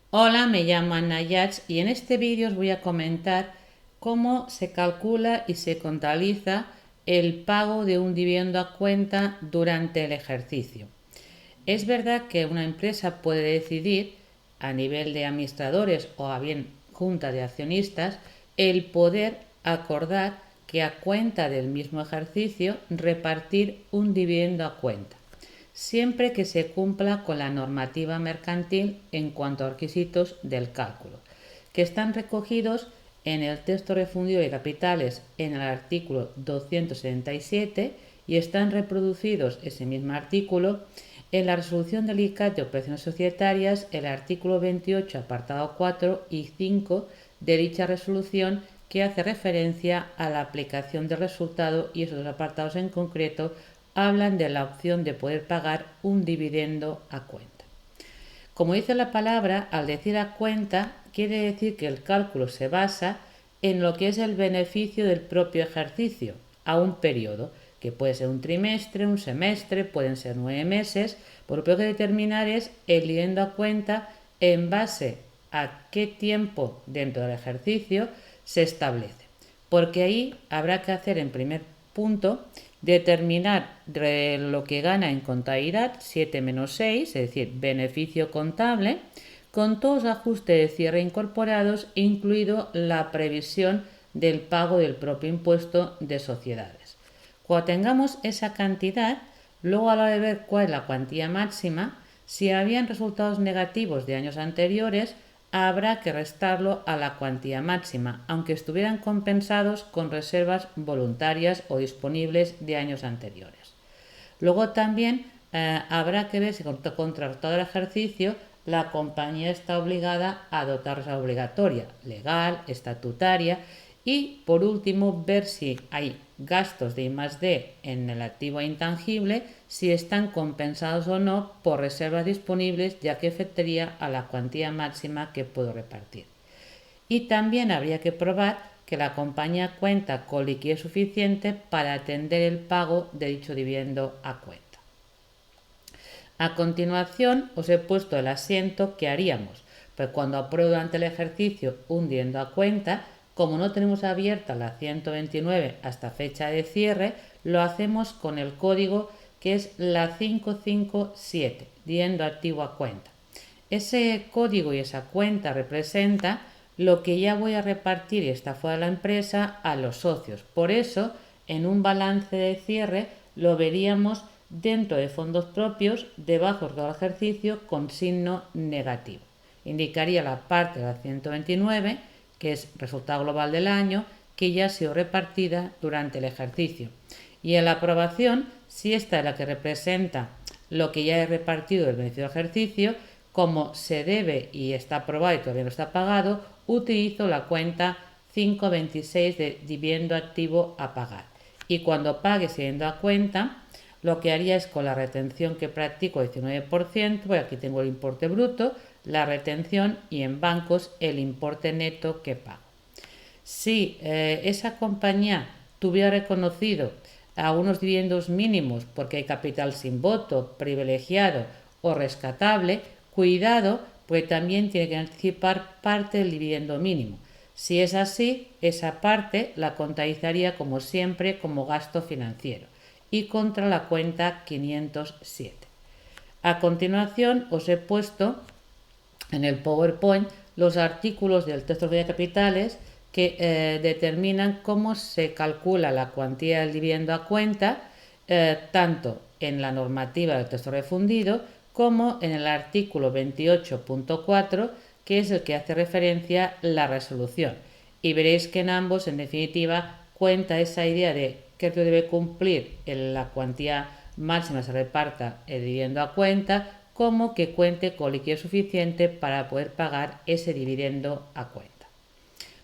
Hola, me llamo Nayach y en este vídeo os voy a comentar cómo se calcula y se contabiliza el pago de un dividendo a cuenta durante el ejercicio. Es verdad que una empresa puede decidir a nivel de administradores o a bien junta de accionistas el poder acordar que a cuenta del mismo ejercicio repartir un dividendo a cuenta siempre que se cumpla con la normativa mercantil en cuanto a requisitos del cálculo, que están recogidos en el texto refundido de capitales en el artículo 277 y están reproducidos ese mismo artículo en la resolución del ICAT de operaciones societarias, el artículo 28, apartado 4 y 5 de dicha resolución, que hace referencia a la aplicación del resultado, y esos dos apartados en concreto hablan de la opción de poder pagar un dividendo a cuenta. Como dice la palabra, al decir a cuenta, quiere decir que el cálculo se basa en lo que es el beneficio del propio ejercicio a un periodo, que puede ser un trimestre, un semestre, pueden ser 9 meses. Por lo que hay que determinar es el dividendo a cuenta en base a qué tiempo dentro del ejercicio se establece. Porque ahí habrá que hacer en primer punto determinar lo que gana en contabilidad 7 menos 6, es decir, beneficio contable, con todos los ajustes de cierre incorporados, incluido la previsión del pago del propio impuesto de sociedades. Cuando tengamos esa cantidad, luego a la hora de ver cuál es la cuantía máxima, si habían resultados negativos de años anteriores, habrá que restarlo a la cuantía máxima, aunque estuvieran compensados con reservas voluntarias o disponibles de años anteriores. Luego también habrá que ver si contra el resultado del ejercicio la compañía está obligada a dotar reserva obligatoria, legal, estatutaria, y por último ver si hay gastos de I+D en el activo intangible, si están compensados o no por reservas disponibles, ya que afectaría a la cuantía máxima que puedo repartir. Y también habría que probar que la compañía cuenta con liquidez suficiente para atender el pago de dicho dividendo a cuenta. A continuación os he puesto el asiento que haríamos, pues cuando apruebo durante el ejercicio un dividendo a cuenta, como no tenemos abierta la 129 hasta fecha de cierre, lo hacemos con el código que es la 557, dividendo activo a cuenta. Ese código y esa cuenta representa lo que ya voy a repartir y está fuera de la empresa a los socios. Por eso, en un balance de cierre lo veríamos dentro de fondos propios, debajo del ejercicio, con signo negativo. Indicaría la parte de la 129, que es resultado global del año, que ya ha sido repartida durante el ejercicio. Y en la aprobación, si esta es la que representa lo que ya he repartido del beneficio de ejercicio, como se debe y está aprobado y todavía no está pagado, utilizo la cuenta 526 de dividendo activo a pagar. Y cuando pague siguiendo a cuenta, lo que haría es con la retención que practico, 19%, pues aquí tengo el importe bruto, la retención, y en bancos el importe neto que pago. Si esa compañía tuviera reconocido a unos dividendos mínimos porque hay capital sin voto, privilegiado o rescatable, cuidado, pues también tiene que anticipar parte del dividendo mínimo. Si es así, esa parte la contabilizaría como siempre como gasto financiero y contra la cuenta 507. A continuación os he puesto en el PowerPoint los artículos del texto de capitales que determinan cómo se calcula la cuantía del dividendo a cuenta, tanto en la normativa del texto refundido como en el artículo 28.4, que es el que hace referencia a la resolución. Y veréis que en ambos, en definitiva, cuenta esa idea de que debe cumplir en la cuantía máxima se reparta el dividendo a cuenta, como que cuente con liquidez suficiente para poder pagar ese dividendo a cuenta.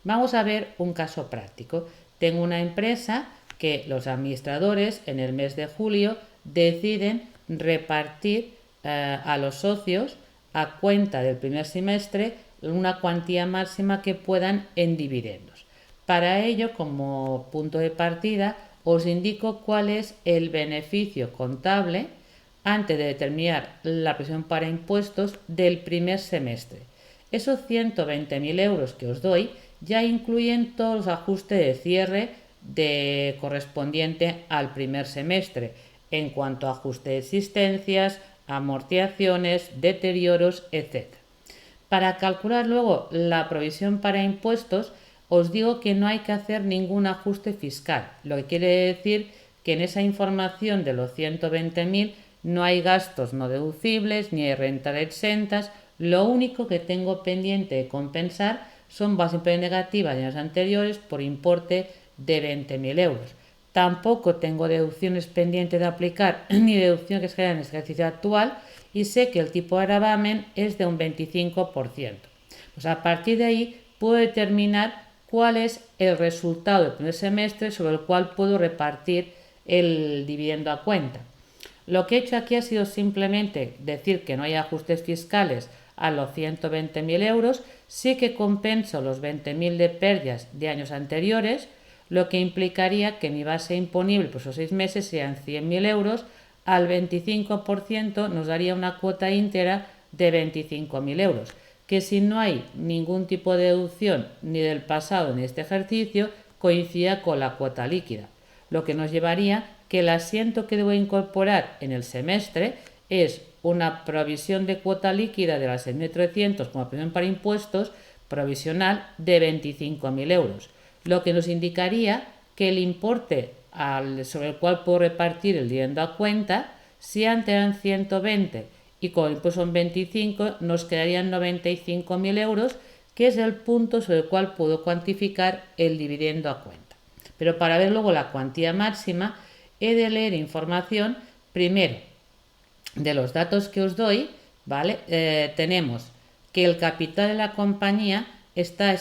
Vamos a ver un caso práctico. Tengo una empresa que los administradores en el mes de julio deciden repartir a los socios a cuenta del primer semestre una cuantía máxima que puedan en dividendos. Para ello, como punto de partida, os indico cuál es el beneficio contable antes de determinar la previsión para impuestos del primer semestre. Esos 120.000 euros que os doy ya incluyen todos los ajustes de cierre correspondiente al primer semestre, en cuanto a ajuste de existencias, amortizaciones, deterioros, etc. Para calcular luego la provisión para impuestos, os digo que no hay que hacer ningún ajuste fiscal, lo que quiere decir que en esa información de los 120.000 no hay gastos no deducibles ni hay rentas exentas. Lo único que tengo pendiente de compensar son bases negativas de años anteriores por importe de 20.000 euros. Tampoco tengo deducciones pendientes de aplicar ni deducciones que se generan en el ejercicio actual, y sé que el tipo de gravamen es de un 25%. Pues a partir de ahí puedo determinar cuál es el resultado del primer semestre sobre el cual puedo repartir el dividendo a cuenta. Lo que he hecho aquí ha sido simplemente decir que no hay ajustes fiscales a los 120.000 euros, sí que compenso los 20.000 de pérdidas de años anteriores, lo que implicaría que mi base imponible por esos 6 meses sean 100.000 euros, al 25% nos daría una cuota íntegra de 25.000 euros, que si no hay ningún tipo de deducción ni del pasado ni de este ejercicio, coincida con la cuota líquida, lo que nos llevaría que el asiento que debo incorporar en el semestre es una provisión de cuota líquida de las 6.300 como provisión para impuestos provisional de 25.000 euros, lo que nos indicaría que el importe sobre el cual puedo repartir el dividendo a cuenta, si antes eran 120 y con el impuesto son 25, nos quedarían 95.000 euros, que es el punto sobre el cual puedo cuantificar el dividendo a cuenta. Pero para ver luego la cuantía máxima, he de leer información primero de los datos que os doy, ¿vale? Tenemos que el capital de la compañía está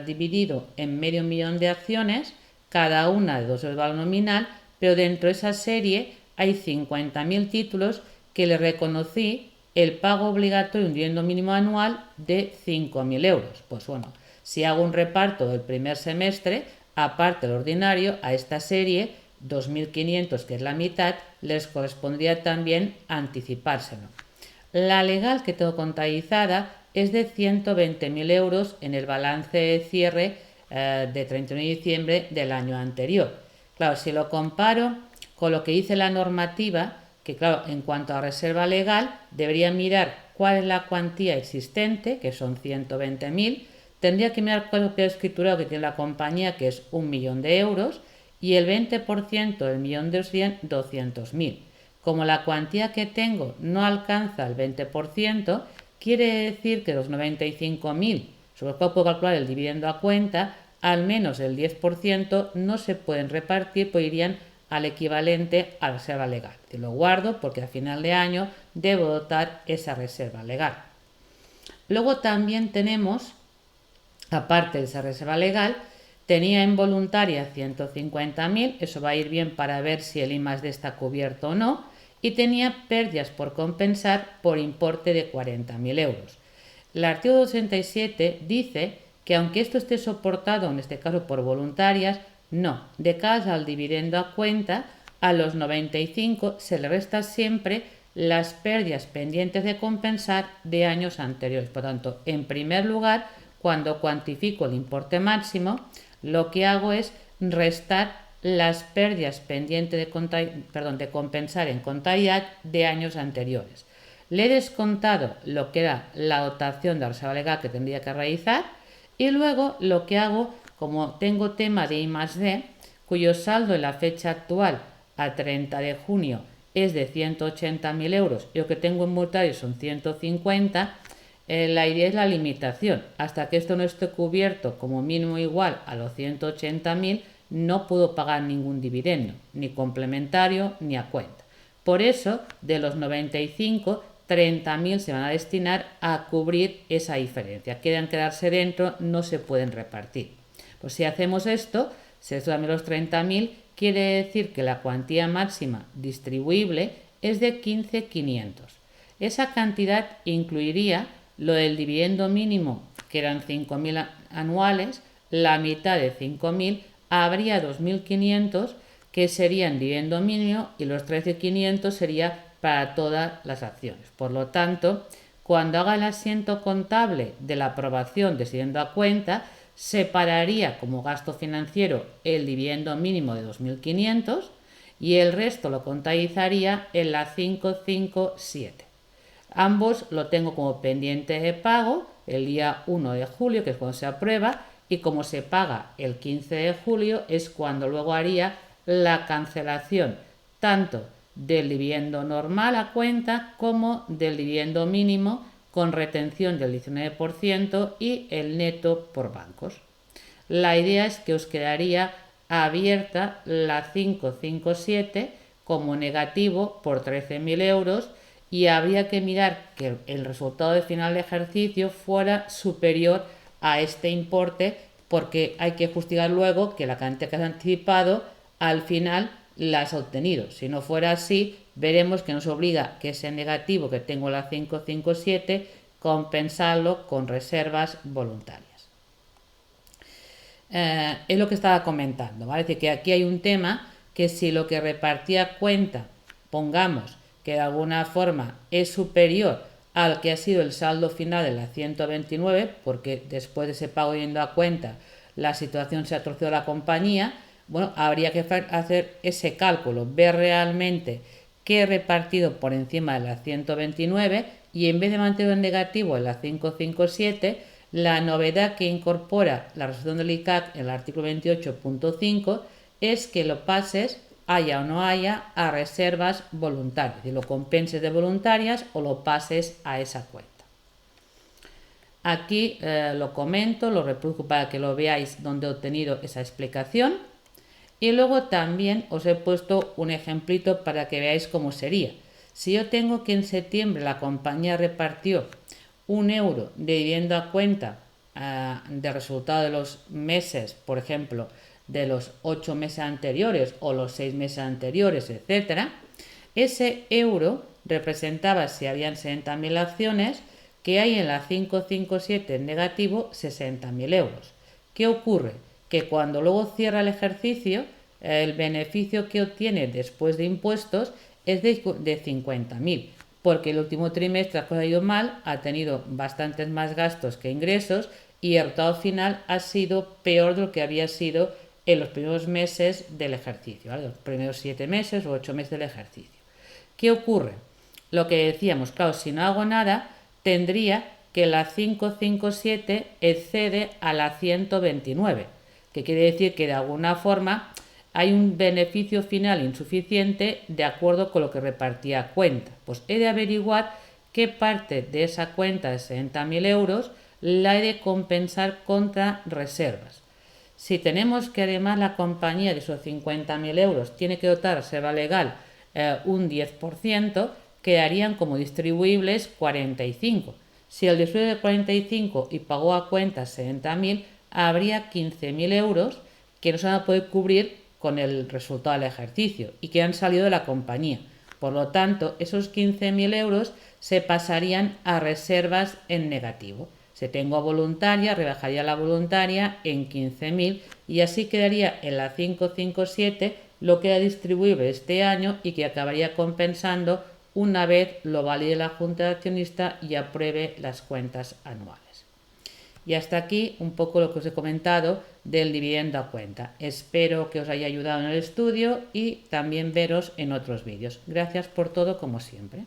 dividido en 500.000 de acciones, cada una de 2 el valor nominal, pero dentro de esa serie hay 50.000 títulos que le reconocí el pago obligatorio de un dividendo mínimo anual de 5.000 euros. Pues bueno, si hago un reparto del primer semestre, aparte del ordinario, a esta serie 2.500, que es la mitad, les correspondría también anticipárselo. La legal que tengo contabilizada es de 120.000 euros en el balance de cierre de 31 de diciembre del año anterior. Claro, si lo comparo con lo que dice la normativa, que claro, en cuanto a reserva legal, debería mirar cuál es la cuantía existente, que son 120.000, tendría que mirar cuál es el escriturado que tiene la compañía, que es 1.000.000 de euros, y el 20% del millón de euros serían 200.000. Como la cuantía que tengo no alcanza el 20%, quiere decir que los 95.000, sobre el cual puedo calcular el dividendo a cuenta, al menos el 10% no se pueden repartir, pues irían al equivalente a la reserva legal. Y lo guardo porque a final de año debo dotar esa reserva legal. Luego también tenemos, aparte de esa reserva legal, tenía en voluntaria 150.000, eso va a ir bien para ver si el I+D está cubierto o no, y tenía pérdidas por compensar por importe de 40.000 euros. El artículo 267 dice que aunque esto esté soportado, en este caso por voluntarias, no, de cara al dividendo a cuenta, a los 95 se le resta siempre las pérdidas pendientes de compensar de años anteriores. Por tanto, en primer lugar, cuando cuantifico el importe máximo, lo que hago es restar las pérdidas pendientes de compensar en contabilidad de años anteriores. Le he descontado lo que era la dotación de la reserva legal que tendría que realizar, y luego lo que hago, como tengo tema de I+D, cuyo saldo en la fecha actual a 30 de junio es de 180.000 euros y lo que tengo en multario son 150, la idea es la limitación. Hasta que esto no esté cubierto como mínimo igual a los 180.000, no puedo pagar ningún dividendo, ni complementario ni a cuenta. Por eso, de los 95, 30.000 se van a destinar a cubrir esa diferencia. Quedan quedarse dentro, no se pueden repartir. Pues si hacemos esto, si también los 30.000, quiere decir que la cuantía máxima distribuible es de 15.500. Esa cantidad incluiría lo del dividendo mínimo, que eran 5.000 anuales, la mitad de 5.000, habría 2.500 que serían dividendo mínimo y los 13.500 sería para todas las acciones. Por lo tanto, Cuando haga el asiento contable de la aprobación de dividendo a cuenta, separaría como gasto financiero el dividendo mínimo de 2.500 y el resto lo contabilizaría en la 557. Ambos lo tengo como pendiente de pago el día 1 de julio, que es cuando se aprueba, y como se paga el 15 de julio es cuando luego haría la cancelación tanto del dividendo normal a cuenta como del dividendo mínimo con retención del 19% y el neto por bancos. La idea es que os quedaría abierta la 557 como negativo por 13.000 euros y habría que mirar que el resultado de final de ejercicio fuera superior a este importe, porque hay que justificar luego que la cantidad que has anticipado al final la has obtenido. Si no fuera así, veremos que nos obliga que ese negativo que tengo en la 557 compensarlo con reservas voluntarias. Es lo que estaba comentando, ¿vale? Es decir, que aquí hay un tema que si lo que repartía cuenta, pongamos que de alguna forma es superior al que ha sido el saldo final de la 129, porque después de ese pago yendo a cuenta la situación se ha torcido a la compañía, bueno, habría que hacer ese cálculo, ver realmente qué he repartido por encima de la 129 y en vez de mantener el negativo en la 557, la novedad que incorpora la resolución del ICAC en el artículo 28.5 es que lo pases, haya o no haya, a reservas voluntarias, y lo compenses de voluntarias o lo pases a esa cuenta. Aquí lo comento, lo reproduzco para que lo veáis donde he obtenido esa explicación. Y luego también os he puesto un ejemplito para que veáis cómo sería. Si yo tengo que en septiembre la compañía repartió 1 euro de dividendo a cuenta de resultado de los meses, por ejemplo, de los 8 meses anteriores o los 6 meses anteriores, etc., ese euro representaba, si habían 60.000 acciones, que hay en la 557 en negativo 60.000 euros. ¿Qué ocurre? Que cuando luego cierra el ejercicio, el beneficio que obtiene después de impuestos es de 50.000, porque el último trimestre la cosa ha ido mal, ha tenido bastantes más gastos que ingresos y el resultado final ha sido peor de lo que había sido en los primeros meses del ejercicio, ¿vale? Los primeros 7 meses o 8 meses del ejercicio. ¿Qué ocurre? Lo que decíamos, claro, si no hago nada, tendría que la 557 excede a la 129, que quiere decir que de alguna forma hay un beneficio final insuficiente de acuerdo con lo que repartía a cuenta. Pues he de averiguar qué parte de esa cuenta de 60.000 euros la he de compensar contra reservas. Si tenemos que además la compañía de esos 50.000 euros tiene que dotar reserva legal un 10%, quedarían como distribuibles 45. Si el distribuye de 45 y pagó a cuenta 60.000, habría 15.000 euros que no se van a poder cubrir con el resultado del ejercicio y que han salido de la compañía. Por lo tanto, esos 15.000 euros se pasarían a reservas en negativo. Si tengo voluntaria, rebajaría la voluntaria en 15.000 y así quedaría en la 557 lo que era distribuible este año y que acabaría compensando una vez lo valide la Junta de Accionistas y apruebe las cuentas anuales. Y hasta aquí un poco lo que os he comentado del dividendo a cuenta. Espero que os haya ayudado en el estudio y también veros en otros vídeos. Gracias por todo como siempre.